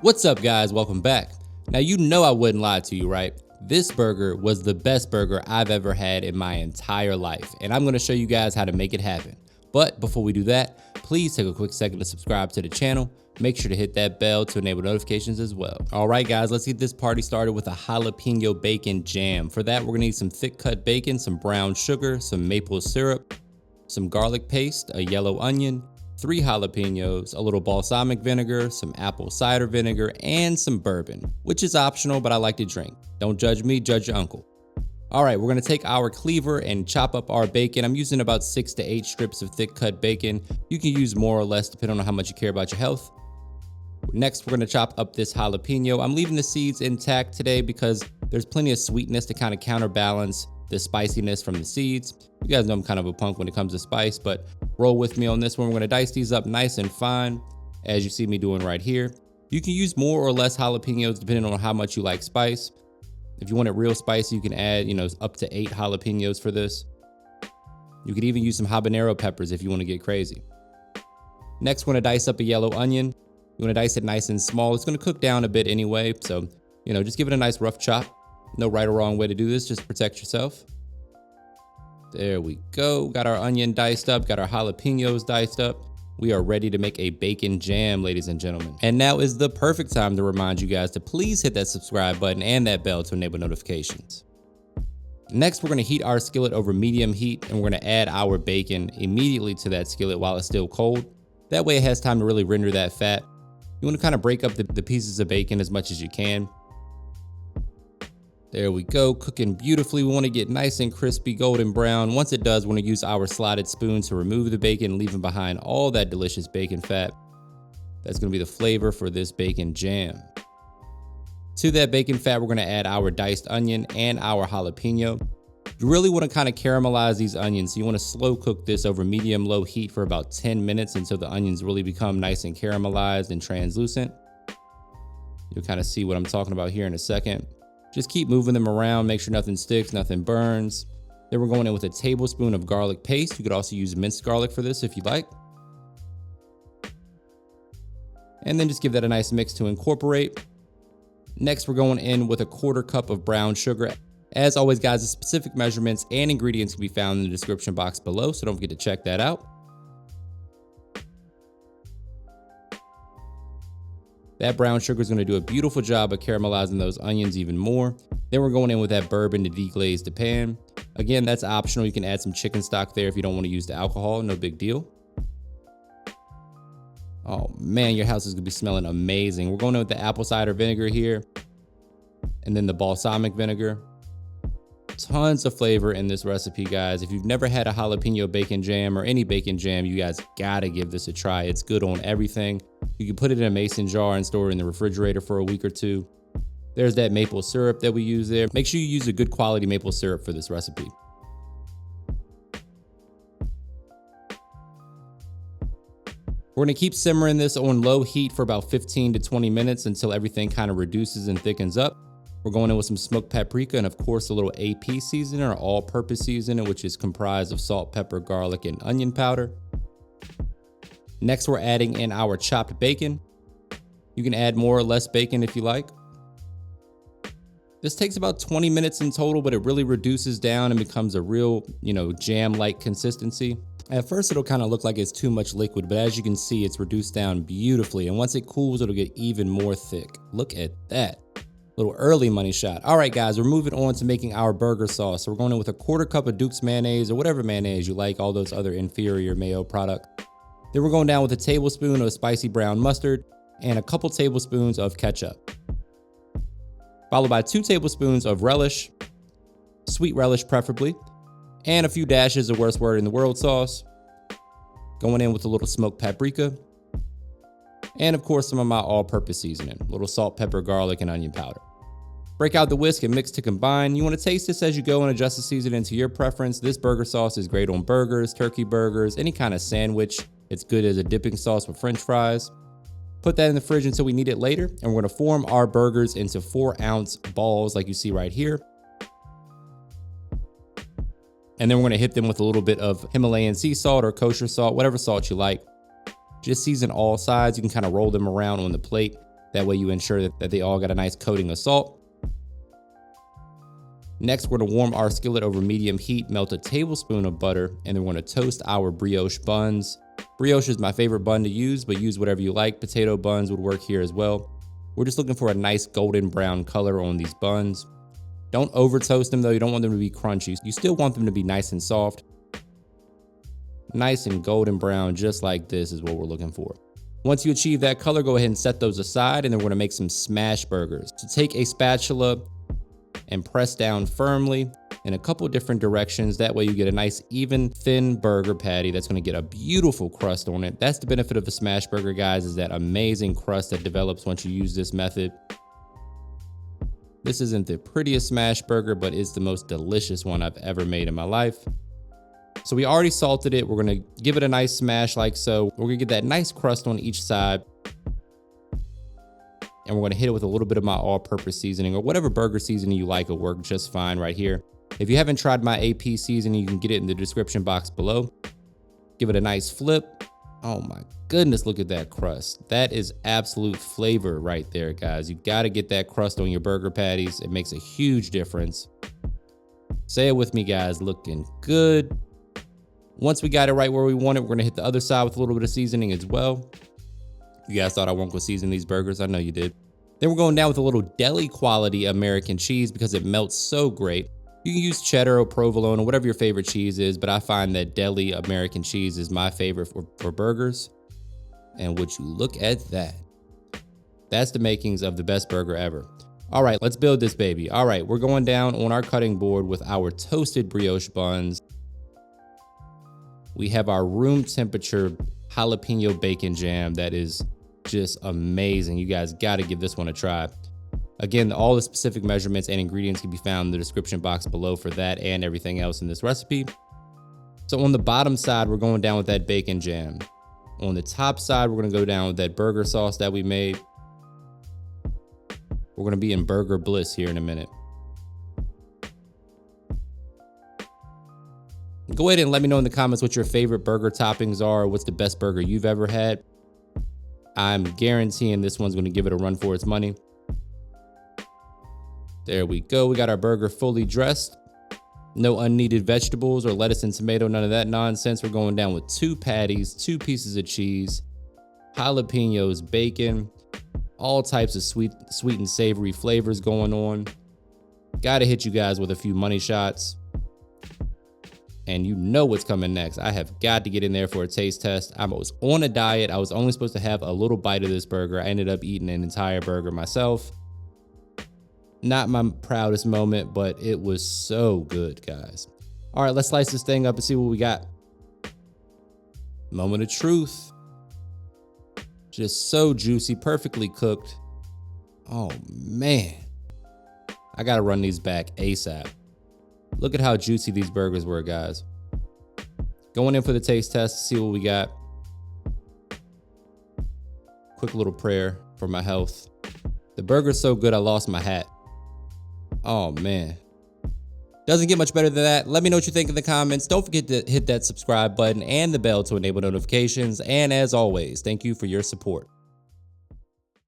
What's up, guys? Welcome back. Now, you know I wouldn't lie to you, right? This burger was the best burger I've ever had in my entire life, and I'm going to show you guys how to make it happen. But before we do that, please take a quick second to subscribe to the channel. Make sure to hit that bell to enable notifications as well. All right, guys, let's get this party started with a jalapeno bacon jam. For that, we're going to need some thick cut bacon, some brown sugar, some maple syrup, some garlic paste, a yellow onion, 3 jalapenos, a little balsamic vinegar, some apple cider vinegar, and some bourbon, which is optional, but I like to drink. Don't judge me, judge your uncle. All right, we're gonna take our cleaver and chop up our bacon. I'm using about 6 to 8 strips of thick cut bacon. You can use more or less depending on how much you care about your health. Next, we're gonna chop up this jalapeno. I'm leaving the seeds intact today because there's plenty of sweetness to kind of counterbalance the spiciness from the seeds. You guys know I'm kind of a punk when it comes to spice, but roll with me on this one. We're gonna dice these up nice and fine, as you see me doing right here. You can use more or less jalapenos depending on how much you like spice. If you want it real spicy, you can add, up to 8 jalapenos for this. You could even use some habanero peppers if you want to get crazy. Next, we're gonna dice up a yellow onion. You wanna dice it nice and small. It's gonna cook down a bit anyway, so, just give it a nice rough chop. No right or wrong way to do this, just protect yourself. There we go. Got our onion diced up, got our jalapenos diced up. We are ready to make a bacon jam, ladies and gentlemen. And now is the perfect time to remind you guys to please hit that subscribe button and that bell to enable notifications. Next, we're gonna heat our skillet over medium heat, and we're gonna add our bacon immediately to that skillet while it's still cold. That way it has time to really render that fat. You wanna kind of break up the pieces of bacon as much as you can. There we go, cooking beautifully. We want to get nice and crispy, golden brown. Once it does, we're going to use our slotted spoon to remove the bacon, leaving behind all that delicious bacon fat. That's going to be the flavor for this bacon jam. To that bacon fat, we're going to add our diced onion and our jalapeno. You really want to kind of caramelize these onions. So you want to slow cook this over medium-low heat for about 10 minutes until the onions really become nice and caramelized and translucent. You'll kind of see what I'm talking about here in a second. Just keep moving them around, make sure nothing sticks, nothing burns. Then we're going in with a tablespoon of garlic paste. You could also use minced garlic for this if you'd like. And then just give that a nice mix to incorporate. Next, we're going in with a 1/4 cup of brown sugar. As always, guys, the specific measurements and ingredients can be found in the description box below, so don't forget to check that out. That brown sugar is going to do a beautiful job of caramelizing those onions even more. Then we're going in with that bourbon to deglaze the pan. Again, that's optional. You can add some chicken stock there if you don't want to use the alcohol. No big deal. Oh man, your house is going to be smelling amazing. We're going in with the apple cider vinegar here, and then the balsamic vinegar. Tons of flavor in this recipe, guys. If you've never had a jalapeno bacon jam or any bacon jam, you guys gotta give this a try. It's good on everything. You can put it in a mason jar and store it in the refrigerator for a week or two. There's that maple syrup that we use there. Make sure you use a good quality maple syrup for this recipe. We're gonna keep simmering this on low heat for about 15 to 20 minutes until everything kind of reduces and thickens up. We're going in with some smoked paprika and, of course, a little AP seasoning or all-purpose seasoning, which is comprised of salt, pepper, garlic, and onion powder. Next, we're adding in our chopped bacon. You can add more or less bacon if you like. This takes about 20 minutes in total, but it really reduces down and becomes a real, jam-like consistency. At first, it'll kind of look like it's too much liquid, but as you can see, it's reduced down beautifully. And once it cools, it'll get even more thick. Look at that. Little early money shot. All right, guys, we're moving on to making our burger sauce. So we're going in with a 1/4 cup of Duke's mayonnaise or whatever mayonnaise you like, all those other inferior mayo products. Then we're going down with a tablespoon of spicy brown mustard and a couple tablespoons of ketchup. Followed by 2 tablespoons of relish, sweet relish preferably, and a few dashes of worst word in the world sauce. Going in with a little smoked paprika. And of course, some of my all-purpose seasoning, a little salt, pepper, garlic, and onion powder. Break out the whisk and mix to combine. You want to taste this as you go and adjust the seasoning to your preference. This burger sauce is great on burgers, turkey burgers, any kind of sandwich. It's good as a dipping sauce with French fries. Put that in the fridge until we need it later, and we're going to form our burgers into 4-ounce balls like you see right here. And then we're going to hit them with a little bit of Himalayan sea salt or kosher salt, whatever salt you like. Just season all sides. You can kind of roll them around on the plate. That way you ensure that they all got a nice coating of salt. Next, we're gonna warm our skillet over medium heat, melt a tablespoon of butter, and then we're gonna toast our brioche buns. Brioche is my favorite bun to use, but use whatever you like. Potato buns would work here as well. We're just looking for a nice golden brown color on these buns. Don't over toast them though, you don't want them to be crunchy. You still want them to be nice and soft. Nice and golden brown, just like this is what we're looking for. Once you achieve that color, go ahead and set those aside, and then we're gonna make some smash burgers. So take a spatula and press down firmly in a couple different directions. That way you get a nice, even, thin burger patty that's gonna get a beautiful crust on it. That's the benefit of a smash burger, guys, is that amazing crust that develops once you use this method. This isn't the prettiest smash burger, but it's the most delicious one I've ever made in my life. So we already salted it. We're gonna give it a nice smash like so. We're gonna get that nice crust on each side. And we're gonna hit it with a little bit of my all-purpose seasoning, or whatever burger seasoning you like will work just fine right here. If you haven't tried my AP seasoning, you can get it in the description box below. Give it a nice flip. Oh my goodness, look at that crust. That is absolute flavor right there, guys. You gotta get that crust on your burger patties. It makes a huge difference. Say it with me, guys, looking good. Once we got it right where we want it, we're gonna hit the other side with a little bit of seasoning as well. You guys thought I won't go season these burgers? I know you did. Then we're going down with a little deli quality American cheese because it melts so great. You can use cheddar or provolone or whatever your favorite cheese is, but I find that deli American cheese is my favorite for burgers. And would you look at that? That's the makings of the best burger ever. All right, let's build this baby. All right, we're going down on our cutting board with our toasted brioche buns. We have our room temperature jalapeno bacon jam that is just amazing. You guys got to give this one a try. Again, all the specific measurements and ingredients can be found in the description box below for that and everything else in this recipe. So on the bottom side, we're going down with that bacon jam. On the top side, we're going to go down with that burger sauce that we made. We're going to be in Burger Bliss here in a minute. Go ahead and let me know in the comments what your favorite burger toppings are. What's the best burger you've ever had? I'm guaranteeing this one's going to give it a run for its money. There we go. We got our burger fully dressed. No unneeded vegetables or lettuce and tomato, none of that nonsense. We're going down with 2 patties, 2 pieces of cheese, jalapenos, bacon, all types of sweet and savory flavors going on. Gotta hit you guys with a few money shots. And you know what's coming next. I have got to get in there for a taste test. I was on a diet. I was only supposed to have a little bite of this burger. I ended up eating an entire burger myself. Not my proudest moment, but it was so good, guys. All right, let's slice this thing up and see what we got. Moment of truth. Just so juicy, perfectly cooked. Oh, man. I got to run these back ASAP. Look at how juicy these burgers were, guys. Going in for the taste test to see what we got. Quick little prayer for my health. The burger's so good, I lost my hat. Oh, man. Doesn't get much better than that. Let me know what you think in the comments. Don't forget to hit that subscribe button and the bell to enable notifications. And as always, thank you for your support.